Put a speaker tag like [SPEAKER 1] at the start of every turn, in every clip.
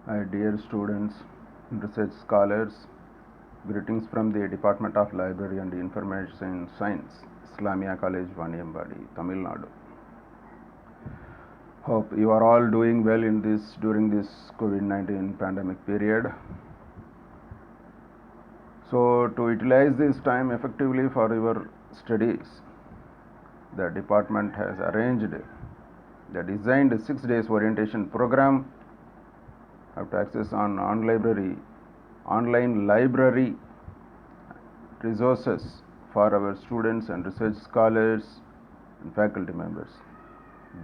[SPEAKER 1] Dear students, research scholars, greetings from the Department of Library and Information Science, Islamia College, Vaniyambadi, Tamil Nadu. Hope you are all doing well during this COVID-19 pandemic period. So, to utilize this time effectively for your studies, the department has designed a 6 days orientation program. Have to access on online library resources for our students and research scholars and faculty members.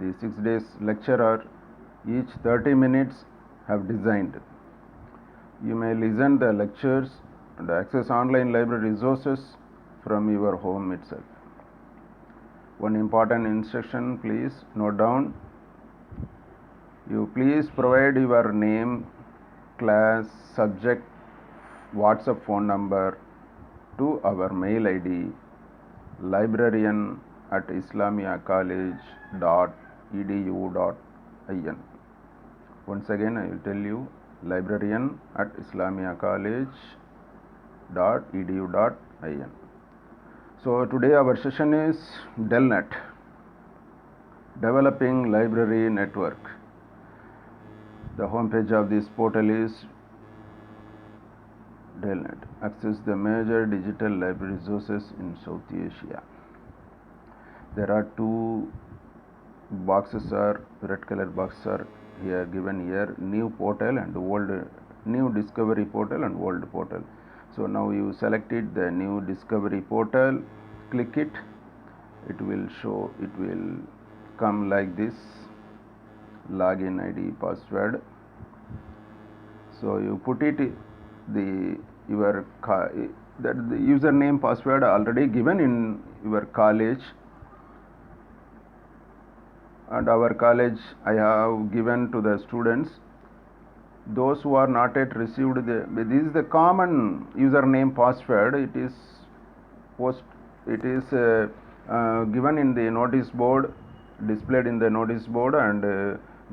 [SPEAKER 1] The 6 days lecture are each 30 minutes have designed. You may listen the lectures and access online library resources from your home itself. One important instruction, please note down. You please provide your name, class, subject, WhatsApp phone number to our mail ID librarian@islamiacollege.edu.in. Once again, I will tell you, librarian@islamiacollege.edu.in. So today our session is Delnet, Developing Library Network. The homepage of this portal is Delnet. Access the major digital library resources in South Asia. There are two boxes, red color boxes are here given here, new portal and new discovery portal and old portal. So now you selected the new discovery portal, click it, it will come like this, login ID, password. So you put it the username, password already given in your college, and our college I have given to the students. Those who are not yet received this is the common username, password. It is given in the notice board, displayed in the notice board, and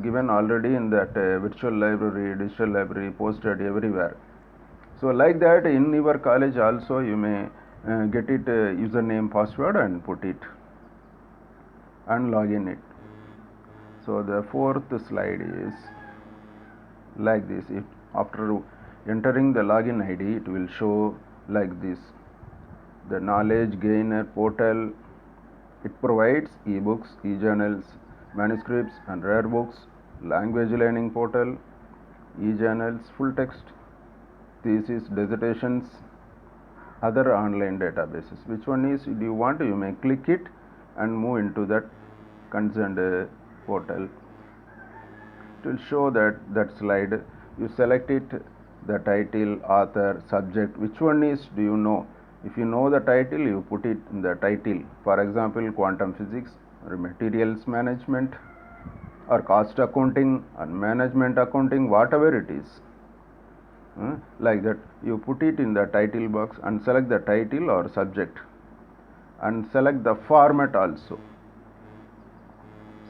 [SPEAKER 1] given already in that virtual library, digital library, posted everywhere. So like that in your college also you may get it username, password, and put it and log in it. So the fourth slide is like this. If after entering the login ID, it will show like this. The Knowledge Gainer portal, it provides ebooks, e-journals, manuscripts and rare books, language learning portal, e-journals, full text, thesis, dissertations, other online databases. Which one is do you want? You may click it and move into that concerned portal. It will show that slide. You select it, the title, author, subject. Which one is do you know? If you know the title, you put it in the title. For example, quantum physics or materials management or cost accounting or management accounting, whatever it is. Like that, you put it in the title box and select the title or subject and select the format also.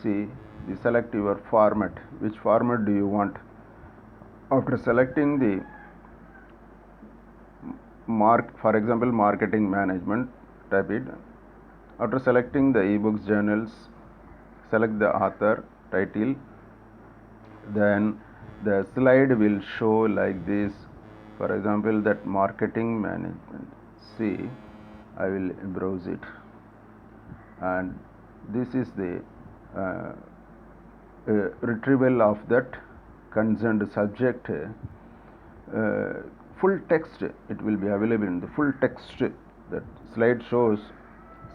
[SPEAKER 1] See, you select your format. Which format do you want? After selecting the for example, marketing management, type it. After selecting the ebooks, journals, select the author, title, then the slide will show like this. For example, that marketing management. See, I will browse it, and this is the retrieval of that concerned subject. Full text, it will be available in the full text. That slide shows.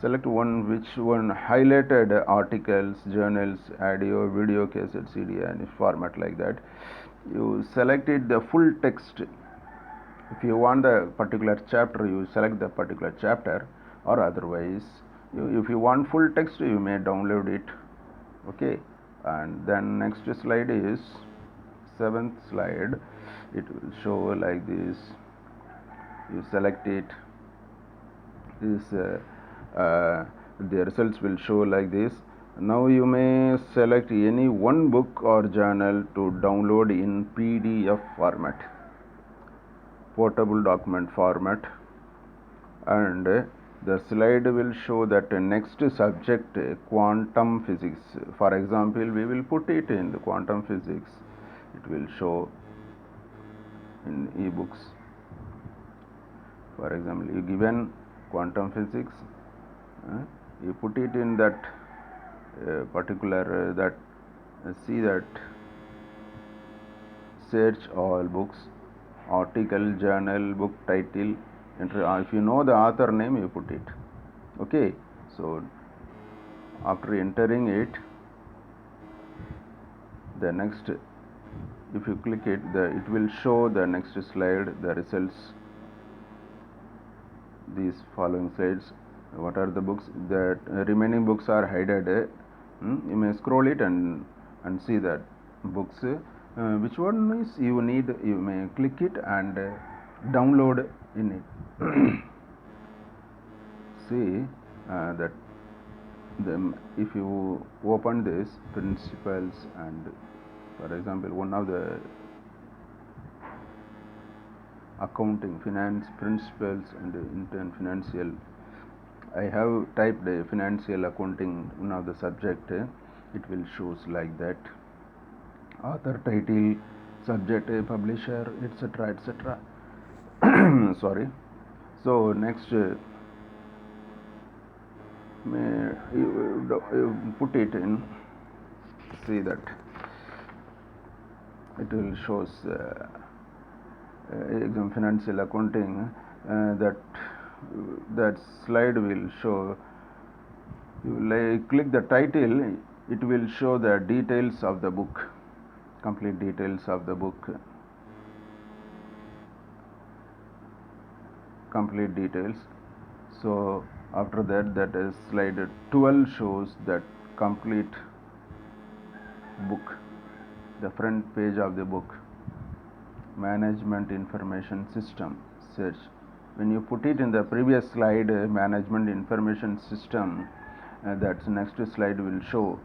[SPEAKER 1] Select which one highlighted articles, journals, audio, video, cassette, CD, and format like that. You selected the full text. If you want the particular chapter, you select the particular chapter, or otherwise, if you want full text, you may download it. Okay, and then next slide is 7th slide. It will show like this. You select it. The results will show like this. Now you may select any one book or journal to download in PDF format, portable document format, and the slide will show that next subject quantum physics. For example, we will put it in the quantum physics. It will show in ebooks. For example, you given quantum physics, you put it in that particular that see that search all books, article, journal, book title, enter. If you know the author name, you put it. Okay, so after entering it, the next, if you click it, it will show the next slide, the results. These following slides, what are the books? The remaining books are hidden. You may scroll it and see that books. Which one is you need? You may click it and download in it. See that if you open this principles and, for example, one of the accounting, finance principles and intern financial, I have typed financial accounting, one of the subject. It will shows like that, author, title, subject, publisher, etc., etc. Sorry. So next, you put it in, see that it will shows exam financial accounting, that slide will show. You click the title, it will show the details of the book, complete details of the book, complete details. So after that is slide 12 shows that complete book, the front page of the book, management information system search. When you put it in the previous slide, management information system, that next slide will show,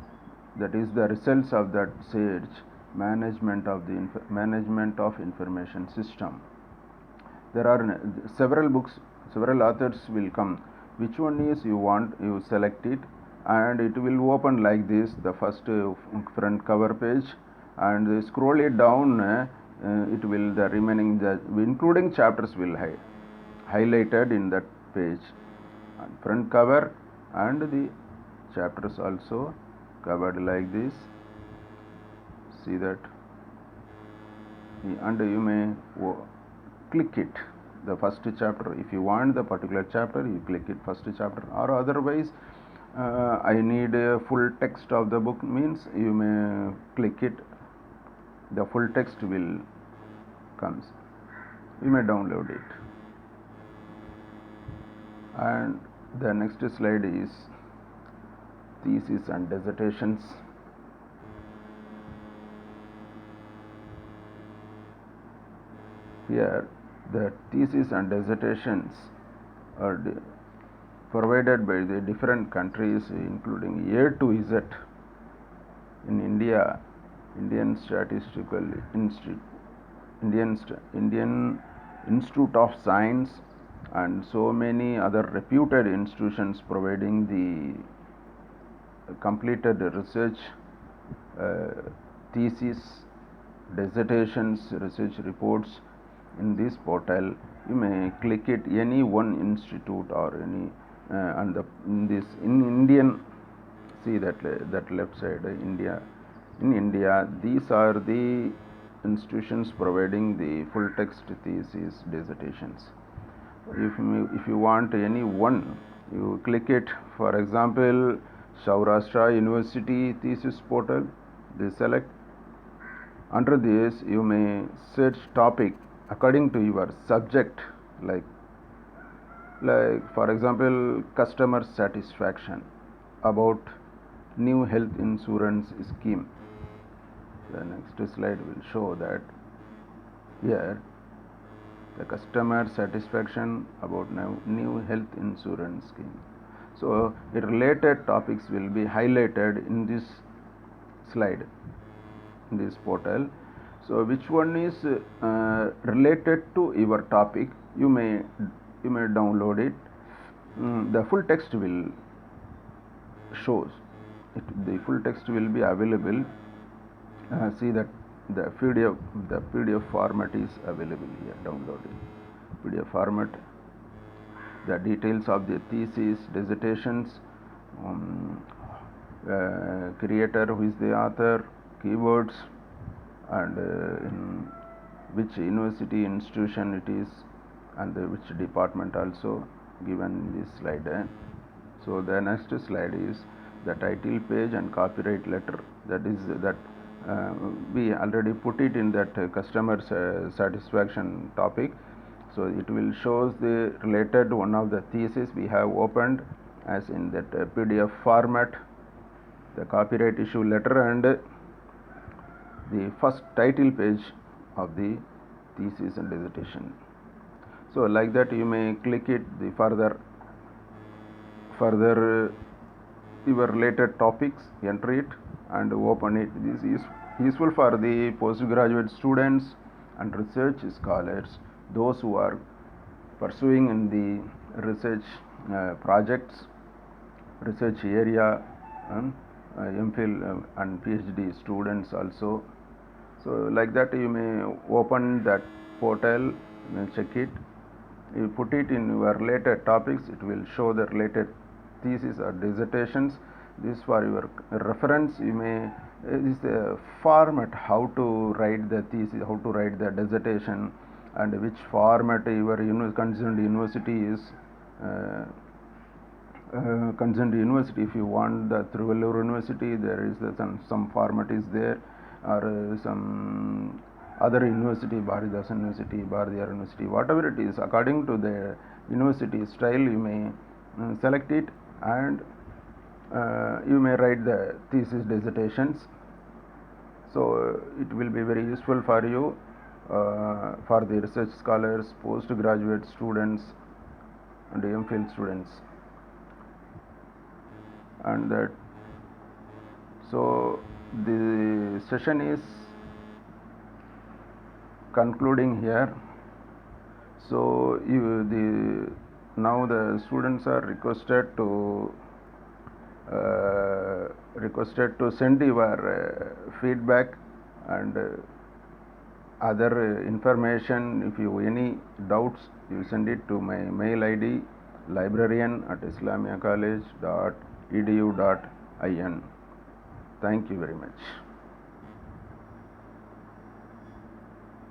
[SPEAKER 1] that is the results of that search, management of information system. There are several books, several authors will come. Which one is you want, you select it, and it will open like this, the first front cover page, and scroll it down, it will, the remaining, including chapters will highlighted in that page, and front cover and the chapters also covered like this. See that, and you may click it, the first chapter. If you want the particular chapter, you click it first chapter, or otherwise I need a full text of the book, means you may click it, the full text will comes, you may download it. And the next slide is thesis and dissertations. Here the thesis and dissertations are provided by the different countries, including A to Z. In India, Indian Statistical Institute, Indian Institute of Science, and so many other reputed institutions providing the completed research, thesis, dissertations, research reports in this portal. You may click it, any one institute or any, and in Indian, see that left side, India. In India, these are the institutions providing the full text thesis, dissertations. If you want any one, you click it. For example, Saurashtra University thesis portal, they select. Under this, you may search topic according to your subject, like for example, customer satisfaction, about new health insurance scheme. The next slide will show that here the customer satisfaction about new health insurance scheme. So the related topics will be highlighted in this slide, in this portal. So which one is related to your topic, you may download it. The full text will shows it, the full text will be available. See that the PDF format is available here. Download it, PDF format, the details of the thesis, dissertations, creator, who is the author, keywords, and in which university institution it is, and which department also given in this slide. So the next slide is the title page and copyright letter. That is that we already put it in that customer satisfaction topic. So it will shows the related one of the thesis we have opened as in that PDF format, the copyright issue letter, and the first title page of the thesis and dissertation. So like that you may click it, the further your related topics, enter it and open it. This is useful for the postgraduate students and research scholars, those who are pursuing in the research projects, research area, MPhil and PhD students also. So like that you may open that portal, you may check it, you put it in your related topics, it will show the related thesis or dissertations. This for your reference. You may this format, how to write the thesis, how to write the dissertation, and which format your concerned university is concerned university. If you want the Thiruvallur University, there is some format is there, or some other university, Bharathidasan University, Bharathiar University, whatever it is, according to the university style, you may select it, and you may write the thesis dissertations. So it will be very useful for you, for the research scholars, postgraduate students, and MPhil students. And that, so the session is concluding here. So now the students are requested to send your feedback and other information. If you any doubts, you send it to my mail ID, librarian@islamiacollege.edu.in. Thank you very much.